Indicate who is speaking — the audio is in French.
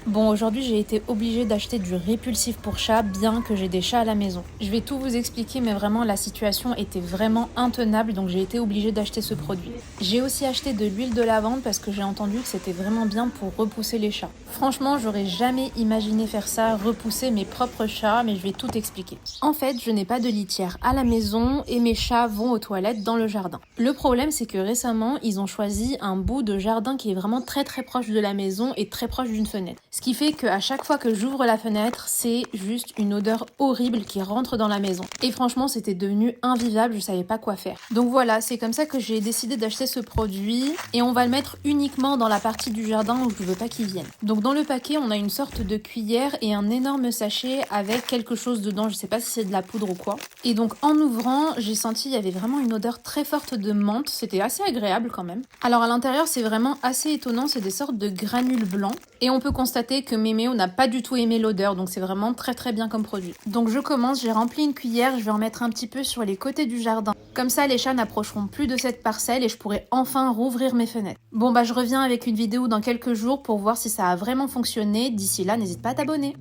Speaker 1: Bon, aujourd'hui j'ai été obligée d'acheter du répulsif pour chat, bien que j'ai des chats à la maison. Je vais tout vous expliquer, mais vraiment la situation était vraiment intenable, donc j'ai été obligée d'acheter ce produit. J'ai aussi acheté de l'huile de lavande parce que j'ai entendu que c'était vraiment bien pour repousser les chats. Franchement, j'aurais jamais imaginé faire ça, repousser mes propres chats, mais je vais tout expliquer. En fait, je n'ai pas de litière à la maison et mes chats vont aux toilettes dans le jardin. Le problème, c'est que récemment, ils ont choisi un bout de jardin qui est vraiment très proche de la maison et très proche d'une fenêtre. Ce qui fait qu'à chaque fois que j'ouvre la fenêtre, c'est juste une odeur horrible qui rentre dans la maison. Et franchement, c'était devenu invivable, je savais pas quoi faire. Donc voilà, c'est comme ça que j'ai décidé d'acheter ce produit et on va le mettre uniquement dans la partie du jardin où je veux pas qu'il vienne. Donc dans le paquet, on a une sorte de cuillère et un énorme sachet avec quelque chose dedans, je sais pas si c'est de la poudre ou quoi. Et donc en ouvrant, j'ai senti il y avait vraiment une odeur très forte de menthe, c'était assez agréable quand même. Alors à l'intérieur, c'est vraiment assez étonnant, c'est des sortes de granules blancs et on peut constater que Méméo n'a pas du tout aimé l'odeur, donc c'est vraiment très bien comme produit. Donc je commence, j'ai rempli une cuillère, je vais en mettre un petit peu sur les côtés du jardin. Comme ça, les chats n'approcheront plus de cette parcelle et je pourrai enfin rouvrir mes fenêtres. Bon bah je reviens avec une vidéo dans quelques jours pour voir si ça a vraiment fonctionné. D'ici là, n'hésite pas à t'abonner.